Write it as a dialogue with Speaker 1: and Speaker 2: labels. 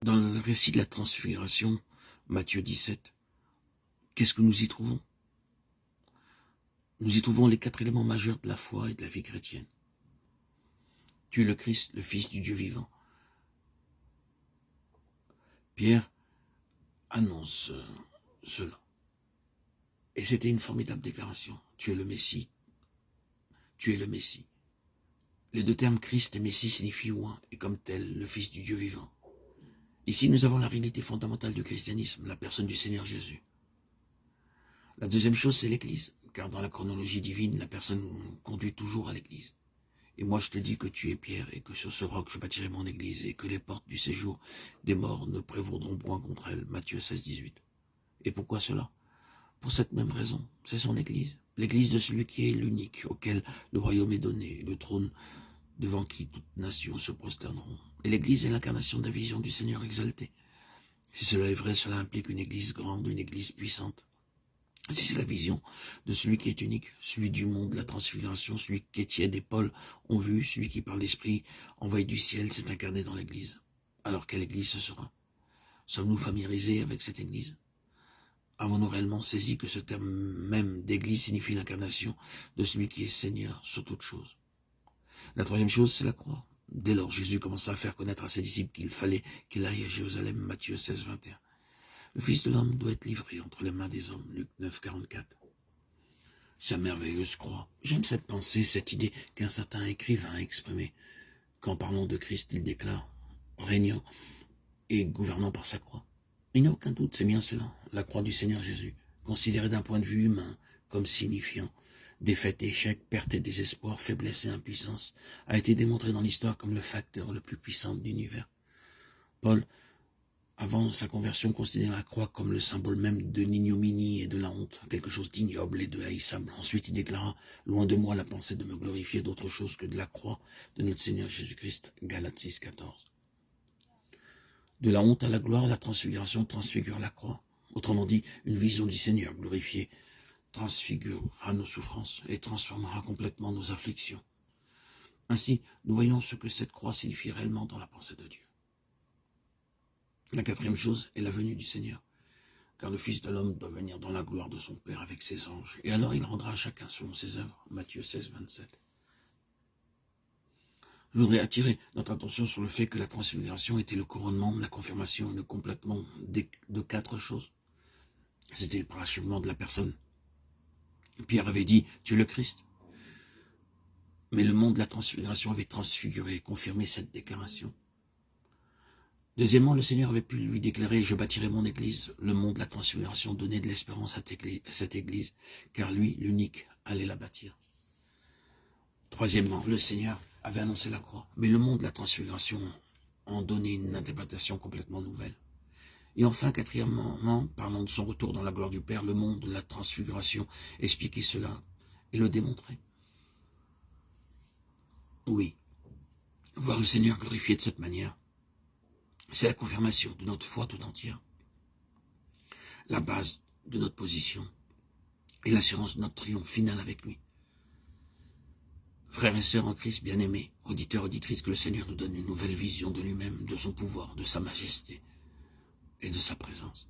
Speaker 1: Dans le récit de la transfiguration, Matthieu 17, qu'est-ce que nous y trouvons? Nous y trouvons les 4 éléments majeurs de la foi et de la vie chrétienne. Tu es le Christ, le Fils du Dieu vivant. Pierre annonce cela. Et c'était une formidable déclaration. Tu es le Messie. Tu es le Messie. Les 2 termes Christ et Messie signifient oint, et comme tel, le Fils du Dieu vivant. Ici, nous avons la réalité fondamentale du christianisme, la personne du Seigneur Jésus. La deuxième chose, c'est l'Église, car dans la chronologie divine, la personne conduit toujours à l'Église. Et moi, je te dis que tu es Pierre, et que sur ce roc, je bâtirai mon Église, et que les portes du séjour des morts ne prévaudront point contre elle. Matthieu 16, 18. Et pourquoi cela? Pour cette même raison, c'est son Église. L'Église de celui qui est l'unique, auquel le royaume est donné, le trône devant qui toute nation se prosterneront. Et l'Église est l'incarnation de la vision du Seigneur exalté. Si cela est vrai, cela implique une Église grande, une Église puissante. Si c'est la vision de celui qui est unique, celui du monde, la transfiguration, celui qu'Étienne et Paul ont vu, celui qui par l'Esprit envoyé du ciel s'est incarné dans l'Église. Alors quelle Église ce sera? Sommes-nous familiarisés avec cette Église? Avons-nous réellement saisi que ce terme même d'Église signifie l'incarnation de celui qui est Seigneur sur toute chose? La troisième chose, c'est la croix. Dès lors, Jésus commença à faire connaître à ses disciples qu'il fallait qu'il aille à Jérusalem, Matthieu 16, 21. Le Fils de l'homme doit être livré entre les mains des hommes, Luc 9, 44. Sa merveilleuse croix. J'aime cette pensée, cette idée qu'un certain écrivain a exprimée. Qu'en parlant de Christ, il déclare, régnant et gouvernant par sa croix. Il n'y a aucun doute, c'est bien cela, la croix du Seigneur Jésus, considérée d'un point de vue humain comme signifiant défaite, échec, perte et désespoir, faiblesse et impuissance, a été démontrée dans l'histoire comme le facteur le plus puissant de l'univers. Paul, avant sa conversion, considérait la croix comme le symbole même de l'ignominie et de la honte, quelque chose d'ignoble et de haïssable. Ensuite, il déclara, loin de moi la pensée de me glorifier d'autre chose que de la croix de notre Seigneur Jésus-Christ, Galates 6, 14. De la honte à la gloire, la transfiguration transfigure la croix. Autrement dit, une vision du Seigneur glorifié transfigurera nos souffrances et transformera complètement nos afflictions. Ainsi, nous voyons ce que cette croix signifie réellement dans la pensée de Dieu. La quatrième chose est la venue du Seigneur, car le Fils de l'homme doit venir dans la gloire de son Père avec ses anges, et alors il rendra à chacun selon ses œuvres. Matthieu 16, 27. Je voudrais attirer notre attention sur le fait que la transfiguration était le couronnement, la confirmation et le complètement de 4 choses. C'était le parachèvement de la personne. Pierre avait dit, tu es le Christ. Mais le monde de la transfiguration avait transfiguré et confirmé cette déclaration. Deuxièmement, le Seigneur avait pu lui déclarer, je bâtirai mon église. Le monde de la transfiguration donnait de l'espérance à cette église, car lui, l'unique, allait la bâtir. Troisièmement, le Seigneur avait annoncé la croix, mais le monde de la transfiguration en donnait une interprétation complètement nouvelle. Et enfin, quatrièmement, parlant de son retour dans la gloire du Père, le monde de la transfiguration expliquait cela et le démontrait. Oui, voir le Seigneur glorifié de cette manière, c'est la confirmation de notre foi tout entière, la base de notre position et l'assurance de notre triomphe final avec lui. Frères et sœurs en Christ bien-aimés, auditeurs, auditrices, que le Seigneur nous donne une nouvelle vision de lui-même, de son pouvoir, de sa majesté et de sa présence.